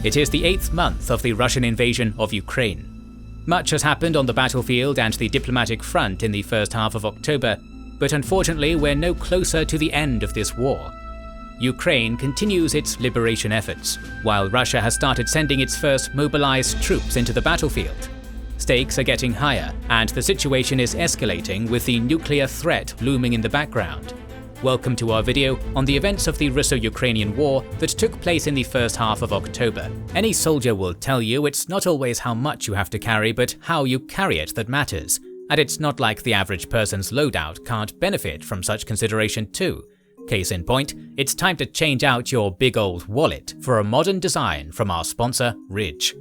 It is the 8th month of the Russian invasion of Ukraine. Much has happened on the battlefield and the diplomatic front in the first half of October, but unfortunately we're no closer to the end of this war. Ukraine continues its liberation efforts, while Russia has started sending its first mobilized troops into the battlefield. Stakes are getting higher, and the situation is escalating with the nuclear threat looming in the background. Welcome to our video on the events of the Russo-Ukrainian war that took place in the first half of October. Any soldier will tell you it's not always how much you have to carry, but how you carry it that matters. And it's not like the average person's loadout can't benefit from such consideration too. Case in point, it's time to change out your big old wallet for a modern design from our sponsor, Ridge.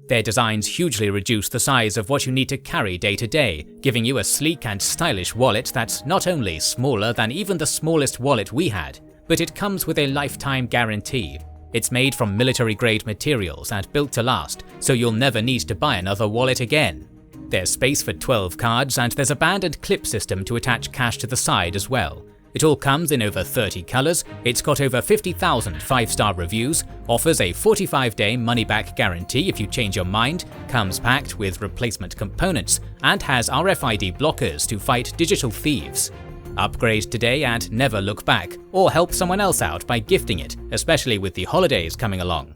Their designs hugely reduce the size of what you need to carry day to day, giving you a sleek and stylish wallet that's not only smaller than even the smallest wallet we had, but it comes with a lifetime guarantee. It's made from military-grade materials and built to last, so you'll never need to buy another wallet again. There's space for 12 cards, and there's a band and clip system to attach cash to the side as well. It all comes in over 30 colours, it's got over 50,000 5-star reviews, offers a 45-day money-back guarantee if you change your mind, comes packed with replacement components, and has RFID blockers to fight digital thieves. Upgrade today and never look back, or help someone else out by gifting it, especially with the holidays coming along.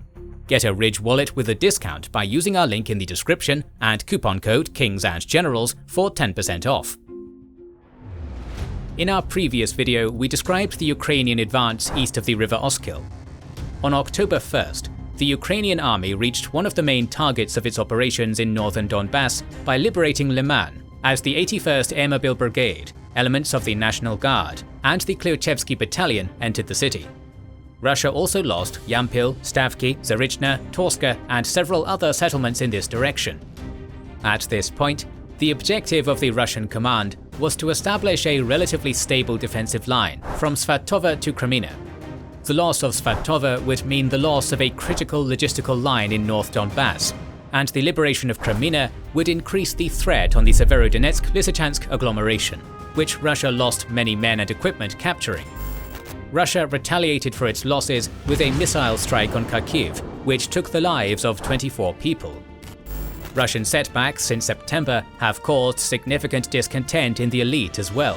Get a Ridge wallet with a discount by using our link in the description and coupon code KINGSANDGENERALS for 10% off. In our previous video, we described the Ukrainian advance east of the River Oskil. On October 1st, the Ukrainian army reached one of the main targets of its operations in northern Donbass by liberating Liman, as the 81st Air Mobile Brigade, elements of the National Guard, and the Klyuchevsky Battalion entered the city. Russia also lost Yampil, Stavki, Zarechna, Torska, and several other settlements in this direction. At this point, the objective of the Russian command was to establish a relatively stable defensive line from Svatove to Crimean. The loss of Svatove would mean the loss of a critical logistical line in North Donbass, and the liberation of Crimean would increase the threat on the Severodonetsk-Lysychansk agglomeration, which Russia lost many men and equipment capturing. Russia retaliated for its losses with a missile strike on Kharkiv, which took the lives of 24 people. Russian setbacks since September have caused significant discontent in the elite as well.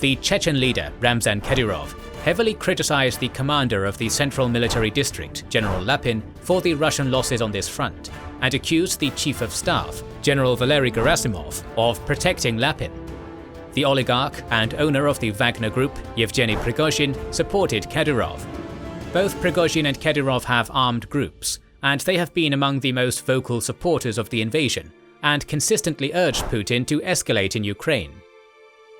The Chechen leader, Ramzan Kadyrov, heavily criticized the commander of the Central Military District, General Lapin, for the Russian losses on this front, and accused the Chief of Staff, General Valery Gerasimov, of protecting Lapin. The oligarch and owner of the Wagner Group, Yevgeny Prigozhin, supported Kadyrov. Both Prigozhin and Kadyrov have armed groups, and they have been among the most vocal supporters of the invasion, and consistently urged Putin to escalate in Ukraine.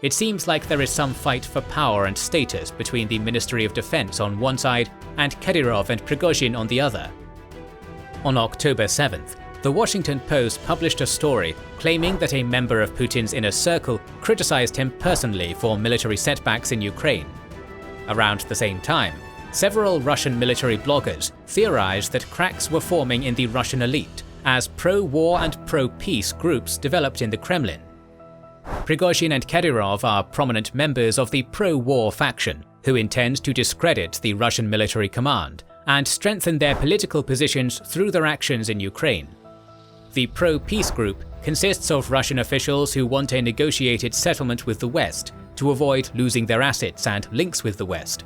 It seems like there is some fight for power and status between the Ministry of Defense on one side and Kadyrov and Prigozhin on the other. On October 7th, the Washington Post published a story claiming that a member of Putin's inner circle criticized him personally for military setbacks in Ukraine. Around the same time, several Russian military bloggers theorized that cracks were forming in the Russian elite as pro-war and pro-peace groups developed in the Kremlin. Prigozhin and Kadyrov are prominent members of the pro-war faction who intend to discredit the Russian military command and strengthen their political positions through their actions in Ukraine. The pro-peace group consists of Russian officials who want a negotiated settlement with the West to avoid losing their assets and links with the West.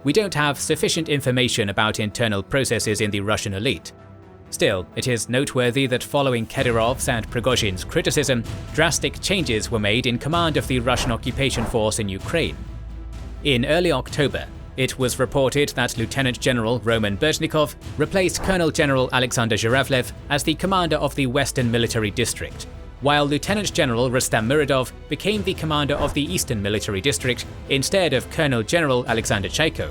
We don't have sufficient information about internal processes in the Russian elite. Still, it is noteworthy that following Kadyrov's and Prigozhin's criticism, drastic changes were made in command of the Russian occupation force in Ukraine. In early October, it was reported that Lieutenant General Roman Berezhnikov replaced Colonel General Alexander Zhiravlev as the commander of the Western Military District, while Lieutenant General Rustam Muradov became the commander of the Eastern Military District instead of Colonel General Alexander Chaiko.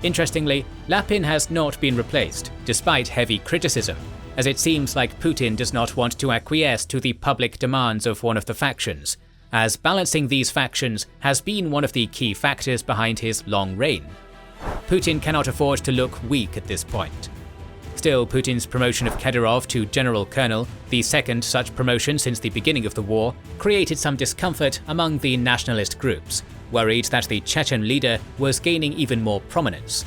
Interestingly, Lapin has not been replaced, despite heavy criticism, as it seems like Putin does not want to acquiesce to the public demands of one of the factions, as balancing these factions has been one of the key factors behind his long reign. Putin cannot afford to look weak at this point. Still, Putin's promotion of Kadyrov to General Colonel, the second such promotion since the beginning of the war, created some discomfort among the nationalist groups, worried that the Chechen leader was gaining even more prominence.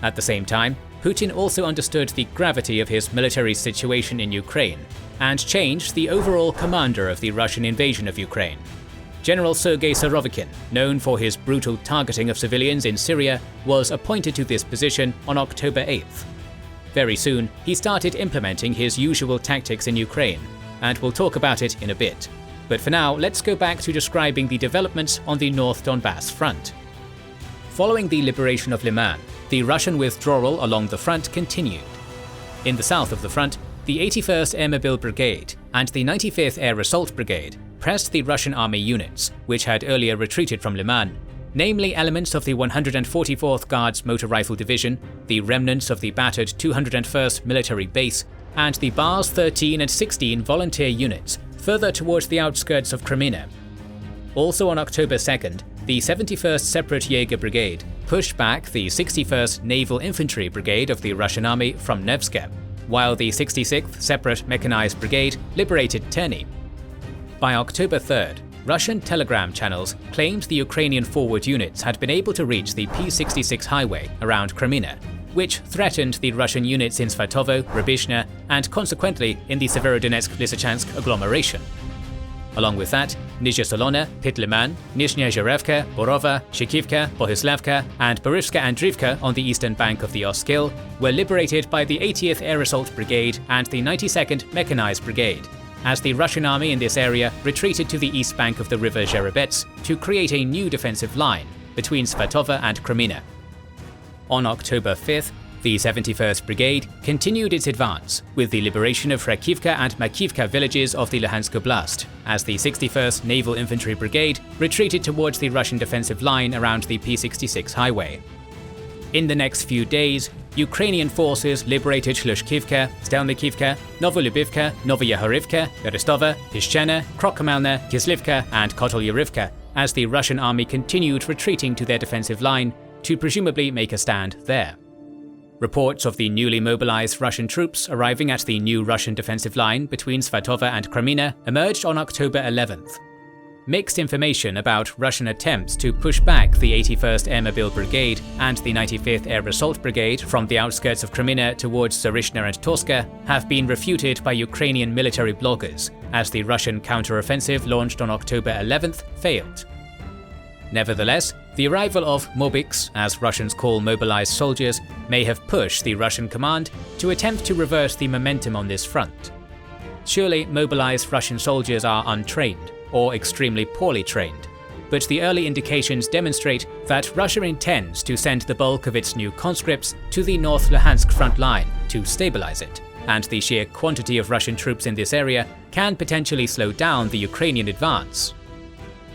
At the same time, Putin also understood the gravity of his military situation in Ukraine and changed the overall commander of the Russian invasion of Ukraine. General Sergei Surovikin, known for his brutal targeting of civilians in Syria, was appointed to this position on October 8th. Very soon, he started implementing his usual tactics in Ukraine, and we'll talk about it in a bit. But for now, let's go back to describing the developments on the North Donbass front. Following the liberation of Liman, the Russian withdrawal along the front continued. In the south of the front, the 81st Air Mobile Brigade and the 95th Air Assault Brigade pressed the Russian army units, which had earlier retreated from Liman, namely elements of the 144th Guards Motor Rifle Division, the remnants of the battered 201st Military Base, and the Bars 13 and 16 volunteer units further towards the outskirts of Crimean. Also on October 2nd, the 71st Separate Jaeger Brigade pushed back the 61st Naval Infantry Brigade of the Russian Army from Nevske, while the 66th Separate Mechanized Brigade liberated Terny. By October 3rd, Russian telegram channels claimed the Ukrainian forward units had been able to reach the P-66 highway around Crimean, which threatened the Russian units in Svatovo, Rybizhne, and consequently in the Severodonetsk-Lysychansk agglomeration. Along with that, Nizhya Solona, Pytliman, Nizhnya Zherevka, Borova, Shikivka, Bohuslavka, and Borivska Andrivka on the eastern bank of the Oskil were liberated by the 80th Air Assault Brigade and the 92nd Mechanized Brigade, as the Russian army in this area retreated to the east bank of the river Zherebets to create a new defensive line between Svatova and Crimean. On October 5th, the 71st Brigade continued its advance with the liberation of Rakivka and Makivka villages of the Luhansk Oblast, as the 61st Naval Infantry Brigade retreated towards the Russian defensive line around the P-66 highway. In the next few days, Ukrainian forces liberated Shlushkivka, Stelnikivka, Novolubivka, Novoyahorivka, Rostova, Pishchena, Krokhomelna, Kislivka, and Kotolyarivka, as the Russian army continued retreating to their defensive line to presumably make a stand there. Reports of the newly mobilized Russian troops arriving at the new Russian defensive line between Svatova and Crimean emerged on October 11th. Mixed information about Russian attempts to push back the 81st Air Mobile Brigade and the 95th Air Assault Brigade from the outskirts of Crimean towards Zarishna and Toska have been refuted by Ukrainian military bloggers, as the Russian counteroffensive launched on October 11th failed. Nevertheless, the arrival of mobiks, as Russians call mobilized soldiers, may have pushed the Russian command to attempt to reverse the momentum on this front. Surely mobilized Russian soldiers are untrained, or extremely poorly trained, but the early indications demonstrate that Russia intends to send the bulk of its new conscripts to the North Luhansk front line to stabilize it, and the sheer quantity of Russian troops in this area can potentially slow down the Ukrainian advance.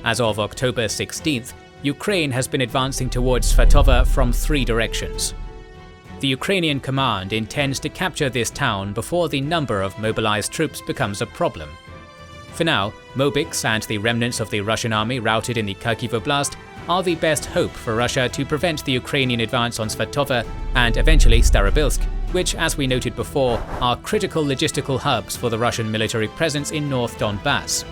As of October 16th, Ukraine has been advancing towards Svatova from 3 directions. The Ukrainian command intends to capture this town before the number of mobilized troops becomes a problem. For now, mobiks and the remnants of the Russian army routed in the Kharkiv Oblast are the best hope for Russia to prevent the Ukrainian advance on Svatova and eventually Starobilsk, which, as we noted before, are critical logistical hubs for the Russian military presence in North Donbass.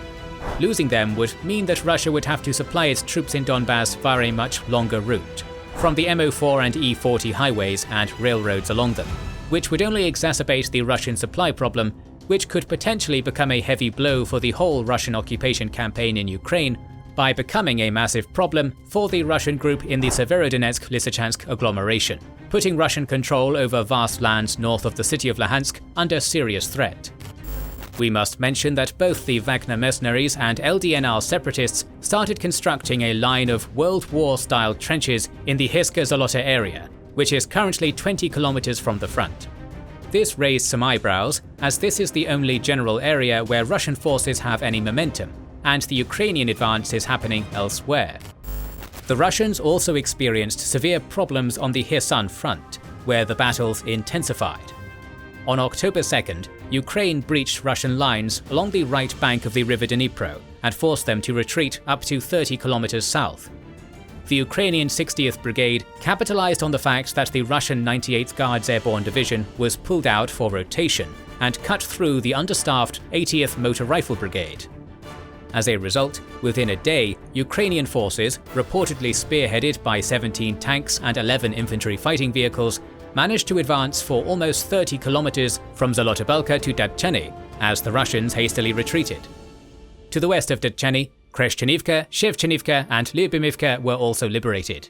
Losing them would mean that Russia would have to supply its troops in Donbass via a much longer route, from the MO4 and E40 highways and railroads along them, which would only exacerbate the Russian supply problem, which could potentially become a heavy blow for the whole Russian occupation campaign in Ukraine by becoming a massive problem for the Russian group in the Severodonetsk-Lysychansk agglomeration, putting Russian control over vast lands north of the city of Luhansk under serious threat. We must mention that both the Wagner mercenaries and LDNR separatists started constructing a line of World War-style trenches in the Hirska Zolota area, which is currently 20 kilometers from the front. This raised some eyebrows, as this is the only general area where Russian forces have any momentum, and the Ukrainian advance is happening elsewhere. The Russians also experienced severe problems on the Kherson front, where the battles intensified. On October 2nd, Ukraine breached Russian lines along the right bank of the river Dnipro and forced them to retreat up to 30 kilometers south. The Ukrainian 60th Brigade capitalized on the fact that the Russian 98th Guards Airborne Division was pulled out for rotation and cut through the understaffed 80th Motor Rifle Brigade. As a result, within a day, Ukrainian forces, reportedly spearheaded by 17 tanks and 11 infantry fighting vehicles, managed to advance for almost 30 kilometers from Zolotobalka to Datchany, as the Russians hastily retreated. To the west of Datchany, Kreshchenivka, Shevchenivka and Lyubimivka were also liberated.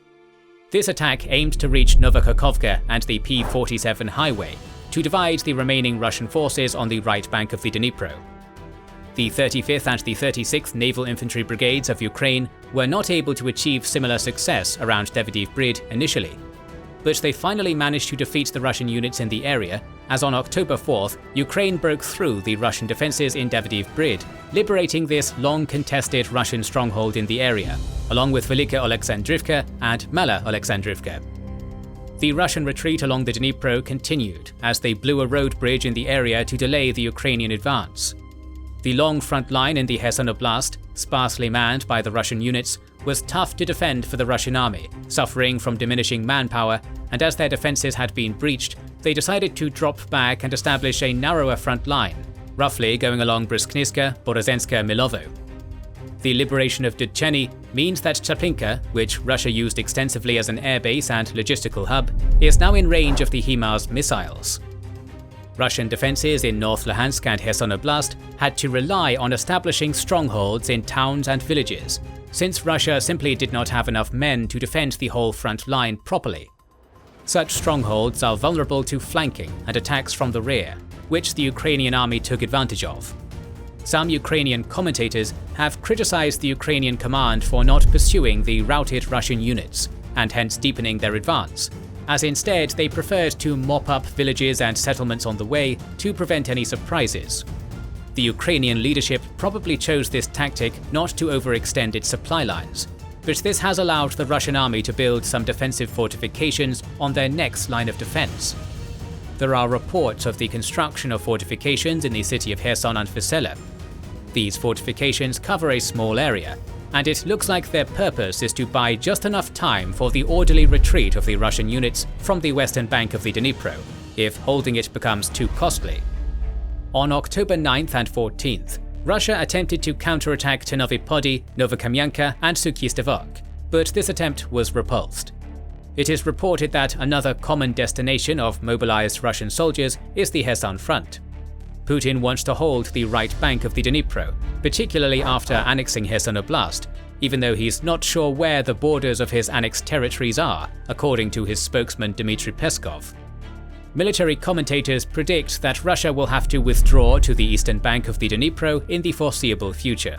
This attack aimed to reach Novokhokovka and the P-47 highway, to divide the remaining Russian forces on the right bank of the Dnipro. The 35th and the 36th Naval Infantry Brigades of Ukraine were not able to achieve similar success around Davydiv Brid initially, but they finally managed to defeat the Russian units in the area, as on October 4th, Ukraine broke through the Russian defences in Davydiv Brid, liberating this long-contested Russian stronghold in the area, along with Velika Alexandrivka and Mala Alexandrivka. The Russian retreat along the Dnipro continued as they blew a road bridge in the area to delay the Ukrainian advance. The long front line in the Kherson Oblast, sparsely manned by the Russian units, was tough to defend for the Russian army, suffering from diminishing manpower, and as their defences had been breached, they decided to drop back and establish a narrower front line, roughly going along Brskniska, Borozenska, Milovo. The liberation of Datchany means that Chaplinka, which Russia used extensively as an airbase and logistical hub, is now in range of the HIMARS missiles. Russian defences in North Luhansk and Kherson Oblast had to rely on establishing strongholds in towns and villages, since Russia simply did not have enough men to defend the whole front line properly. Such strongholds are vulnerable to flanking and attacks from the rear, which the Ukrainian army took advantage of. Some Ukrainian commentators have criticized the Ukrainian command for not pursuing the routed Russian units, and hence deepening their advance, as instead they preferred to mop up villages and settlements on the way to prevent any surprises. The Ukrainian leadership probably chose this tactic not to overextend its supply lines, but this has allowed the Russian army to build some defensive fortifications on their next line of defense. There are reports of the construction of fortifications in the city of Kherson and Vesela. These fortifications cover a small area, and it looks like their purpose is to buy just enough time for the orderly retreat of the Russian units from the western bank of the Dnipro, if holding it becomes too costly. On October 9th and 14th, Russia attempted to counterattack Ternovy-Pody, Novokamyanka and Sukhi-Stavok, but this attempt was repulsed. It is reported that another common destination of mobilized Russian soldiers is the Kherson front. Putin wants to hold the right bank of the Dnipro, particularly after annexing Kherson Oblast, even though he's not sure where the borders of his annexed territories are, according to his spokesman Dmitry Peskov. Military commentators predict that Russia will have to withdraw to the eastern bank of the Dnipro in the foreseeable future.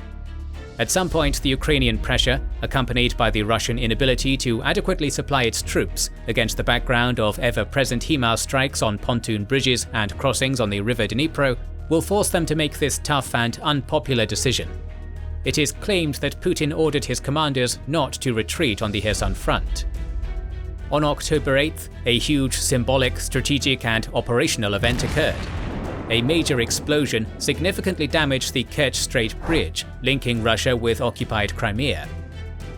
At some point, the Ukrainian pressure, accompanied by the Russian inability to adequately supply its troops against the background of ever-present HIMARS strikes on pontoon bridges and crossings on the river Dnipro, will force them to make this tough and unpopular decision. It is claimed that Putin ordered his commanders not to retreat on the Kherson front. On October 8th, a huge symbolic, strategic and operational event occurred. A major explosion significantly damaged the Kerch Strait Bridge, linking Russia with occupied Crimea.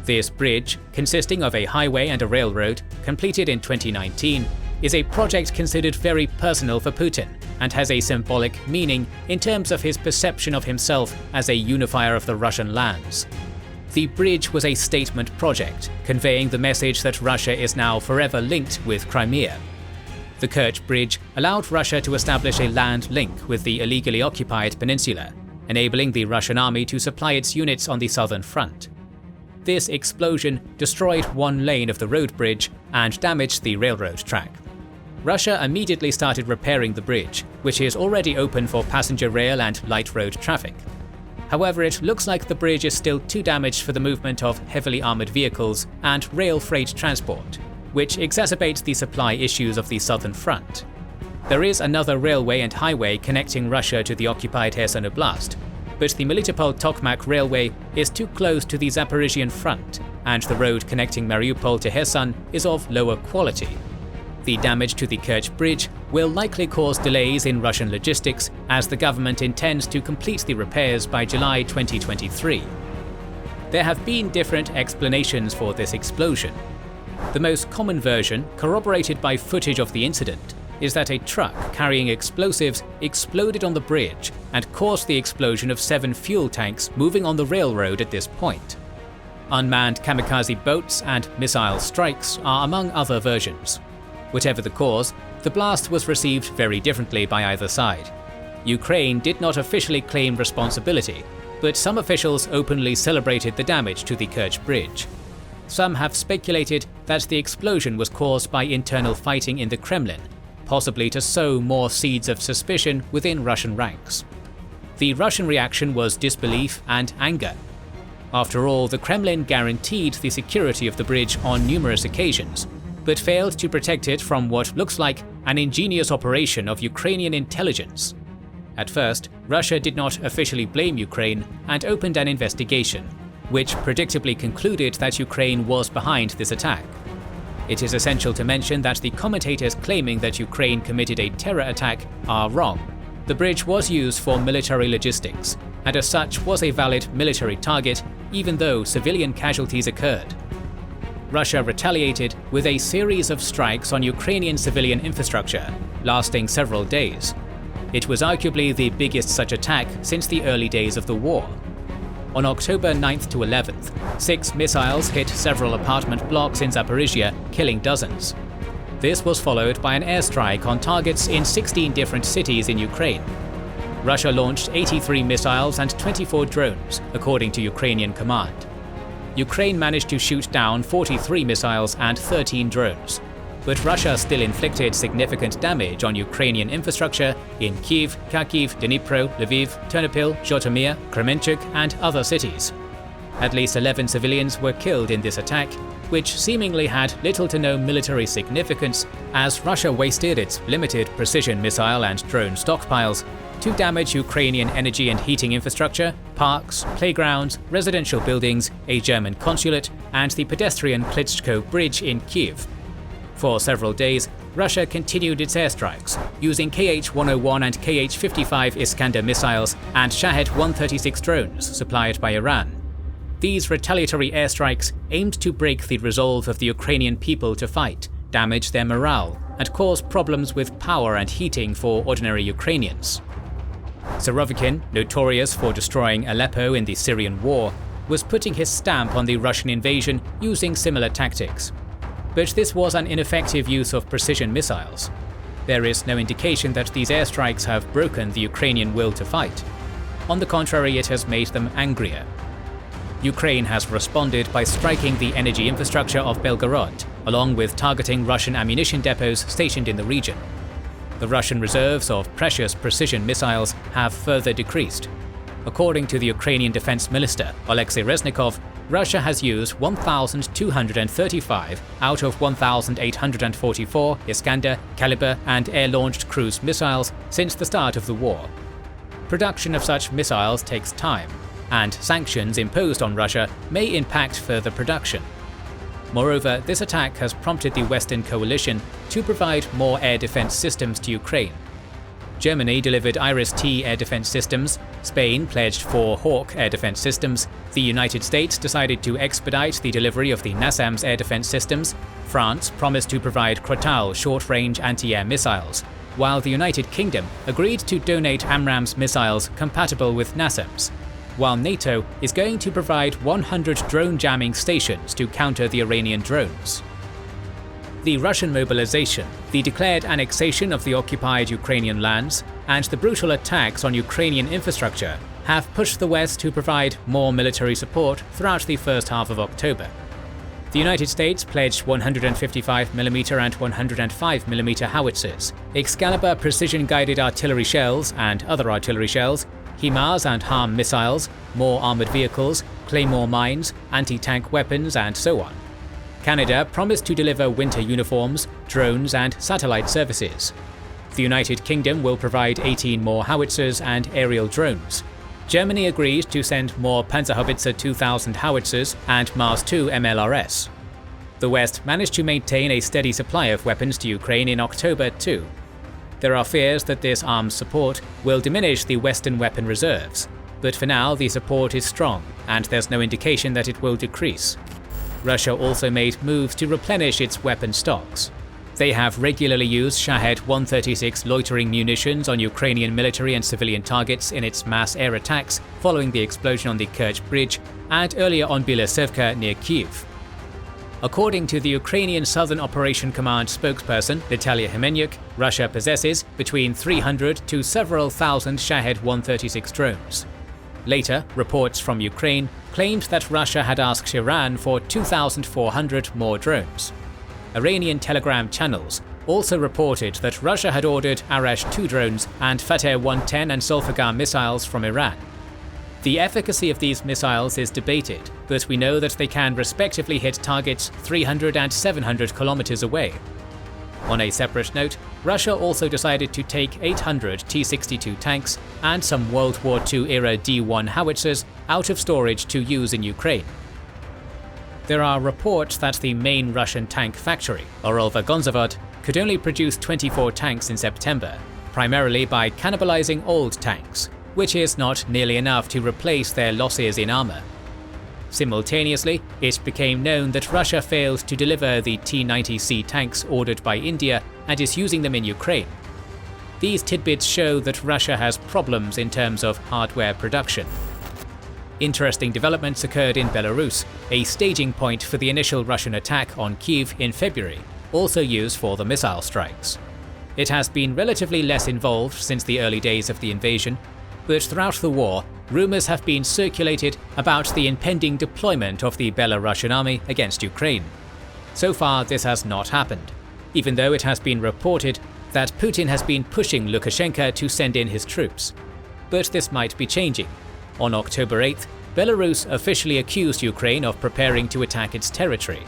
This bridge, consisting of a highway and a railroad, completed in 2019, is a project considered very personal for Putin and has a symbolic meaning in terms of his perception of himself as a unifier of the Russian lands. The bridge was a statement project, conveying the message that Russia is now forever linked with Crimea. The Kerch Bridge allowed Russia to establish a land link with the illegally occupied peninsula, enabling the Russian army to supply its units on the southern front. This explosion destroyed one lane of the road bridge and damaged the railroad track. Russia immediately started repairing the bridge, which is already open for passenger rail and light road traffic. However, it looks like the bridge is still too damaged for the movement of heavily armored vehicles and rail freight transport, which exacerbates the supply issues of the southern front. There is another railway and highway connecting Russia to the occupied Kherson Oblast, but the Melitopol-Tokmak railway is too close to the Zaporizhzhian front, and the road connecting Mariupol to Kherson is of lower quality. The damage to the Kerch Bridge will likely cause delays in Russian logistics, as the government intends to complete the repairs by July 2023. There have been different explanations for this explosion. The most common version, corroborated by footage of the incident, is that a truck carrying explosives exploded on the bridge and caused the explosion of 7 fuel tanks moving on the railroad at this point. Unmanned kamikaze boats and missile strikes are among other versions. Whatever the cause, the blast was received very differently by either side. Ukraine did not officially claim responsibility, but some officials openly celebrated the damage to the Kerch Bridge. Some have speculated that the explosion was caused by internal fighting in the Kremlin, possibly to sow more seeds of suspicion within Russian ranks. The Russian reaction was disbelief and anger. After all, the Kremlin guaranteed the security of the bridge on numerous occasions, but failed to protect it from what looks like an ingenious operation of Ukrainian intelligence. At first, Russia did not officially blame Ukraine and opened an investigation, which predictably concluded that Ukraine was behind this attack. It is essential to mention that the commentators claiming that Ukraine committed a terror attack are wrong. The bridge was used for military logistics, and as such was a valid military target, even though civilian casualties occurred. Russia retaliated with a series of strikes on Ukrainian civilian infrastructure, lasting several days. It was arguably the biggest such attack since the early days of the war. On October 9th to 11th, 6 missiles hit several apartment blocks in Zaporizhzhia, killing dozens. This was followed by an airstrike on targets in 16 different cities in Ukraine. Russia launched 83 missiles and 24 drones, according to Ukrainian command. Ukraine managed to shoot down 43 missiles and 13 drones, but Russia still inflicted significant damage on Ukrainian infrastructure in Kyiv, Kharkiv, Dnipro, Lviv, Ternopil, Zhytomyr, Kremenchuk, and other cities. At least 11 civilians were killed in this attack, which seemingly had little to no military significance, as Russia wasted its limited precision missile and drone stockpiles to damage Ukrainian energy and heating infrastructure, parks, playgrounds, residential buildings, a German consulate, and the pedestrian Klitschko Bridge in Kyiv. For several days, Russia continued its airstrikes, using Kh-101 and Kh-55 Iskander missiles and Shahed-136 drones supplied by Iran. These retaliatory airstrikes aimed to break the resolve of the Ukrainian people to fight, damage their morale, and cause problems with power and heating for ordinary Ukrainians. Surovikin, notorious for destroying Aleppo in the Syrian war, was putting his stamp on the Russian invasion using similar tactics. But this was an ineffective use of precision missiles. There is no indication that these airstrikes have broken the Ukrainian will to fight. On the contrary, it has made them angrier. Ukraine has responded by striking the energy infrastructure of Belgorod, along with targeting Russian ammunition depots stationed in the region. The Russian reserves of precious precision missiles have further decreased. According to the Ukrainian Defense Minister, Alexei Reznikov, Russia has used 1,235 out of 1,844 Iskander, Kalibr, and air-launched cruise missiles since the start of the war. Production of such missiles takes time, and sanctions imposed on Russia may impact further production. Moreover, this attack has prompted the Western coalition to provide more air defense systems to Ukraine. Germany delivered Iris-T air defense systems, Spain pledged 4 Hawk air defense systems, the United States decided to expedite the delivery of the NASAMS air defense systems, France promised to provide Krotal short-range anti-air missiles, while the United Kingdom agreed to donate AMRAAMS missiles compatible with NASAMS, while NATO is going to provide 100 drone jamming stations to counter the Iranian drones. The Russian mobilization, the declared annexation of the occupied Ukrainian lands, and the brutal attacks on Ukrainian infrastructure have pushed the West to provide more military support throughout the first half of October. The United States pledged 155mm and 105mm howitzers, Excalibur precision-guided artillery shells and other artillery shells, HIMARS and HARM missiles, more armoured vehicles, Claymore mines, anti-tank weapons, and so on. Canada promised to deliver winter uniforms, drones, and satellite services. The United Kingdom will provide 18 more howitzers and aerial drones. Germany agreed to send more Panzerhaubitze 2000 howitzers and Mars 2 MLRS. The West managed to maintain a steady supply of weapons to Ukraine in October too. There are fears that this arms support will diminish the Western weapon reserves, but for now the support is strong and there's no indication that it will decrease. Russia also made moves to replenish its weapon stocks. They have regularly used Shahed-136 loitering munitions on Ukrainian military and civilian targets in its mass air attacks following the explosion on the Kerch Bridge and earlier on Bielosevka near Kyiv. According to the Ukrainian Southern Operation Command spokesperson Natalia Hymenyuk, Russia possesses between 300 to several thousand Shahed 136 drones. Later, reports from Ukraine claimed that Russia had asked Iran for 2,400 more drones. Iranian telegram channels also reported that Russia had ordered Arash-2 drones and Fateh 110 and Zulfikar missiles from Iran. The efficacy of these missiles is debated, but we know that they can respectively hit targets 300 and 700 kilometers away. On a separate note, Russia also decided to take 800 T-62 tanks and some World War II-era D-1 howitzers out of storage to use in Ukraine. There are reports that the main Russian tank factory, Orel-Vagonzavod, could only produce 24 tanks in September, primarily by cannibalizing old tanks, which is not nearly enough to replace their losses in armor. Simultaneously, it became known that Russia failed to deliver the T-90C tanks ordered by India and is using them in Ukraine. These tidbits show that Russia has problems in terms of hardware production. Interesting developments occurred in Belarus, a staging point for the initial Russian attack on Kyiv in February, also used for the missile strikes. It has been relatively less involved since the early days of the invasion, but throughout the war, rumors have been circulated about the impending deployment of the Belarusian army against Ukraine. So far, this has not happened, even though it has been reported that Putin has been pushing Lukashenko to send in his troops. But this might be changing. On October 8th, Belarus officially accused Ukraine of preparing to attack its territory.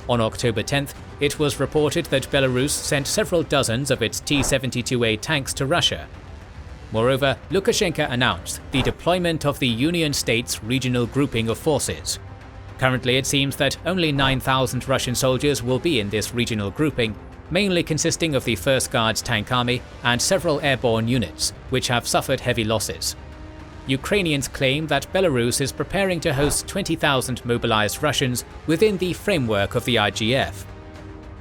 On October 10th, it was reported that Belarus sent several dozens of its T-72A tanks to Russia. Moreover, Lukashenko announced the deployment of the Union States regional grouping of forces. Currently, it seems that only 9,000 Russian soldiers will be in this regional grouping, mainly consisting of the 1st Guards Tank Army and several airborne units, which have suffered heavy losses. Ukrainians claim that Belarus is preparing to host 20,000 mobilized Russians within the framework of the IGF.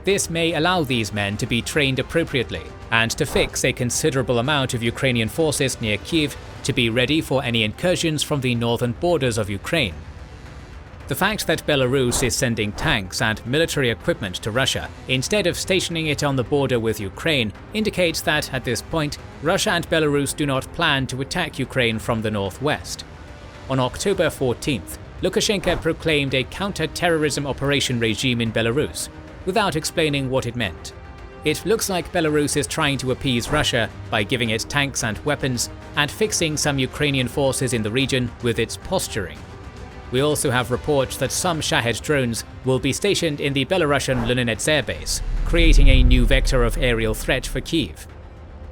This may allow these men to be trained appropriately and to fix a considerable amount of Ukrainian forces near Kyiv to be ready for any incursions from the northern borders of Ukraine. The fact that Belarus is sending tanks and military equipment to Russia instead of stationing it on the border with Ukraine indicates that, at this point, Russia and Belarus do not plan to attack Ukraine from the northwest. On October 14th, Lukashenko proclaimed a counter-terrorism operation regime in Belarus, without explaining what it meant. It looks like Belarus is trying to appease Russia by giving it tanks and weapons and fixing some Ukrainian forces in the region with its posturing. We also have reports that some Shahed drones will be stationed in the Belarusian Lunenets airbase, creating a new vector of aerial threat for Kyiv.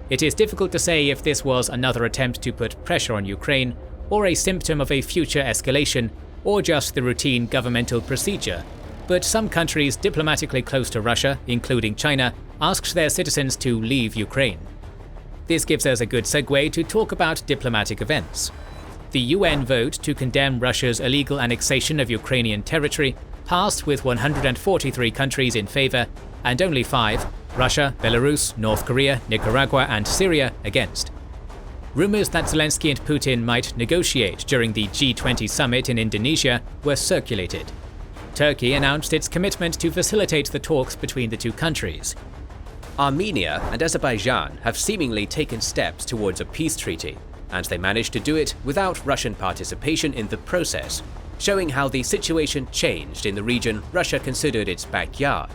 It is difficult to say if this was another attempt to put pressure on Ukraine, or a symptom of a future escalation, or just the routine governmental procedure, but some countries diplomatically close to Russia, including China, asked their citizens to leave Ukraine. This gives us a good segue to talk about diplomatic events. The UN vote to condemn Russia's illegal annexation of Ukrainian territory passed with 143 countries in favor and only 5, Russia, Belarus, North Korea, Nicaragua and Syria, against. Rumors that Zelensky and Putin might negotiate during the G20 summit in Indonesia were circulated. Turkey announced its commitment to facilitate the talks between the two countries. Armenia and Azerbaijan have seemingly taken steps towards a peace treaty, and they managed to do it without Russian participation in the process, showing how the situation changed in the region Russia considered its backyard.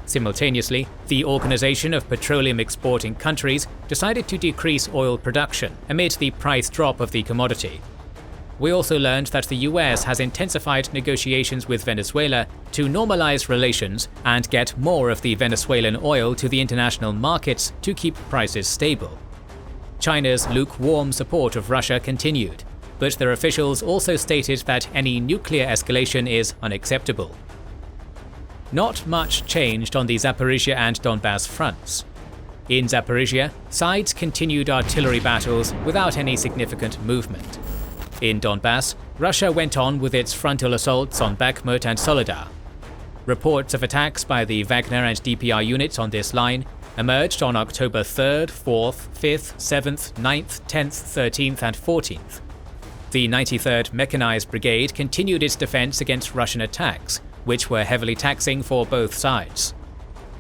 Simultaneously, the Organization of Petroleum Exporting Countries decided to decrease oil production amid the price drop of the commodity. We also learned that the US has intensified negotiations with Venezuela to normalize relations and get more of the Venezuelan oil to the international markets to keep prices stable. China's lukewarm support of Russia continued, but their officials also stated that any nuclear escalation is unacceptable. Not much changed on the Zaporizhzhia and Donbass fronts. In Zaporizhzhia, sides continued artillery battles without any significant movement. In Donbass, Russia went on with its frontal assaults on Bakhmut and Soledar. Reports of attacks by the Wagner and DPR units on this line emerged on October 3rd, 4th, 5th, 7th, 9th, 10th, 13th and 14th. The 93rd Mechanized Brigade continued its defense against Russian attacks, which were heavily taxing for both sides.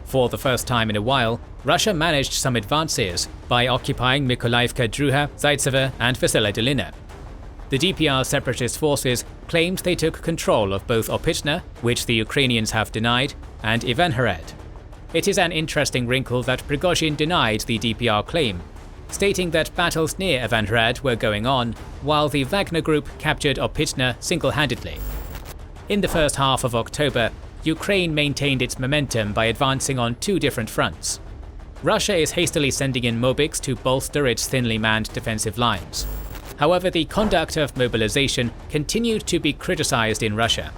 For the first time in a while, Russia managed some advances by occupying Mykolaiivka Druha, Zaitsevo and Vesela Dolina. The DPR separatist forces claimed they took control of both Opytna, which the Ukrainians have denied, and Ivanhrad. It is an interesting wrinkle that Prigozhin denied the DPR claim, stating that battles near Ivanhrad were going on, while the Wagner Group captured Opytna single-handedly. In the first half of October, Ukraine maintained its momentum by advancing on two different fronts. Russia is hastily sending in Mobics to bolster its thinly manned defensive lines. However, the conduct of mobilization continued to be criticized in Russia.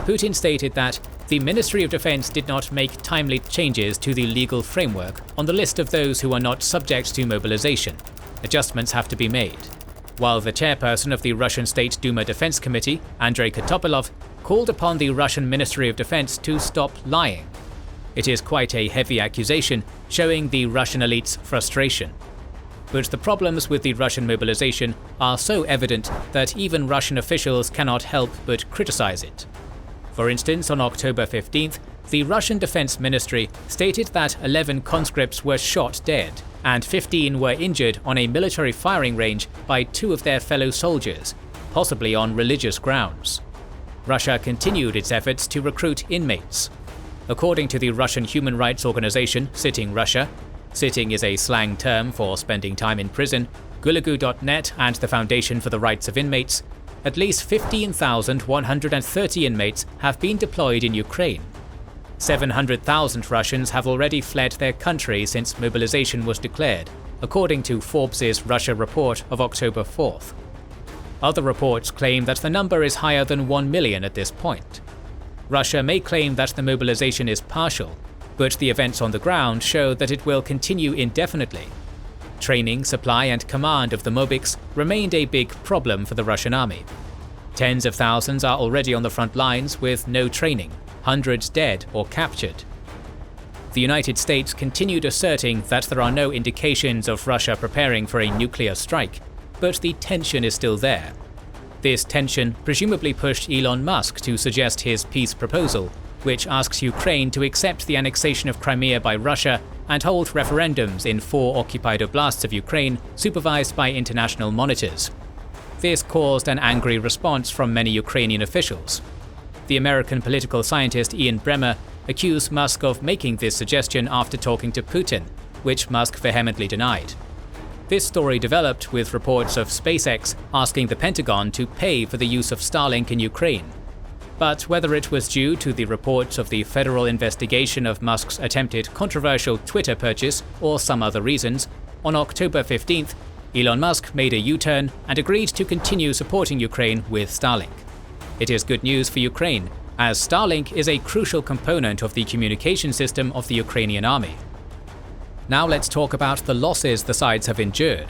Putin stated that the Ministry of Defense did not make timely changes to the legal framework on the list of those who are not subject to mobilization. Adjustments have to be made. While the chairperson of the Russian State Duma Defense Committee, Andrei Kotopilov, called upon the Russian Ministry of Defense to stop lying. It is quite a heavy accusation, showing the Russian elite's frustration. But the problems with the Russian mobilization are so evident that even Russian officials cannot help but criticize it. For instance, on October 15th, the Russian Defense Ministry stated that 11 conscripts were shot dead and 15 were injured on a military firing range by two of their fellow soldiers, possibly on religious grounds. Russia continued its efforts to recruit inmates. According to the Russian human rights organization Sitting Russia, sitting is a slang term for spending time in prison, Gulagu.net and the Foundation for the Rights of Inmates, at least 15,130 inmates have been deployed in Ukraine. 700,000 Russians have already fled their country since mobilization was declared, according to Forbes' Russia report of October 4th. Other reports claim that the number is higher than 1 million at this point. Russia may claim that the mobilization is partial, but the events on the ground show that it will continue indefinitely. Training, supply and command of the Mobics remained a big problem for the Russian army. Tens of thousands are already on the front lines with no training, hundreds dead or captured. The United States continued asserting that there are no indications of Russia preparing for a nuclear strike, but the tension is still there. This tension presumably pushed Elon Musk to suggest his peace proposal, which asks Ukraine to accept the annexation of Crimea by Russia and hold referendums in 4 occupied oblasts of Ukraine, supervised by international monitors. This caused an angry response from many Ukrainian officials. The American political scientist Ian Bremmer accused Musk of making this suggestion after talking to Putin, which Musk vehemently denied. This story developed with reports of SpaceX asking the Pentagon to pay for the use of Starlink in Ukraine. But whether it was due to the reports of the federal investigation of Musk's attempted controversial Twitter purchase or some other reasons, on October 15th, Elon Musk made a U-turn and agreed to continue supporting Ukraine with Starlink. It is good news for Ukraine, as Starlink is a crucial component of the communication system of the Ukrainian army. Now let's talk about the losses the sides have endured.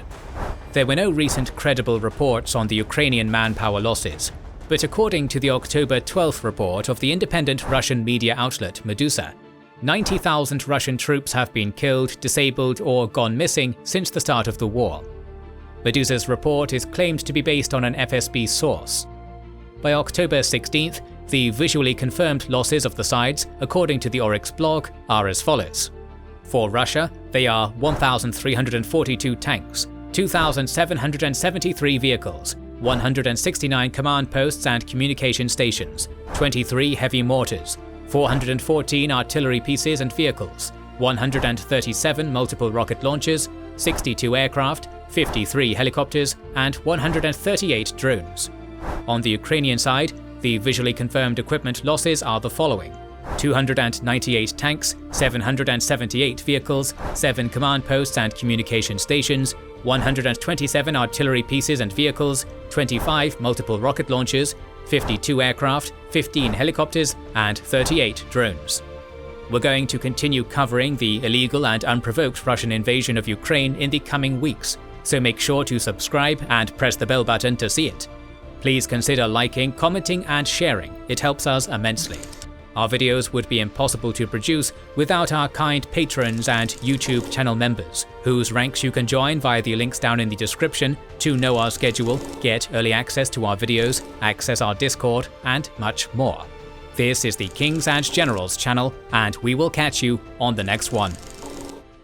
There were no recent credible reports on the Ukrainian manpower losses, but according to the October 12th report of the independent Russian media outlet Medusa, 90,000 Russian troops have been killed, disabled or gone missing since the start of the war. Medusa's report is claimed to be based on an FSB source. By October 16th, the visually confirmed losses of the sides, according to the Oryx blog, are as follows. For Russia, they are 1,342 tanks, 2,773 vehicles, 169 command posts and communication stations, 23 heavy mortars, 414 artillery pieces and vehicles, 137 multiple rocket launchers, 62 aircraft, 53 helicopters, and 138 drones. On the Ukrainian side, the visually confirmed equipment losses are the following: 298 tanks, 778 vehicles, 7 command posts and communication stations, 127 artillery pieces and vehicles, 25 multiple rocket launchers, 52 aircraft, 15 helicopters, and 38 drones. We're going to continue covering the illegal and unprovoked Russian invasion of Ukraine in the coming weeks, so make sure to subscribe and press the bell button to see it. Please consider liking, commenting, and sharing. It helps us immensely. Our videos would be impossible to produce without our kind patrons and YouTube channel members, whose ranks you can join via the links down in the description to know our schedule, get early access to our videos, access our Discord, and much more. This is the Kings and Generals channel, and we will catch you on the next one.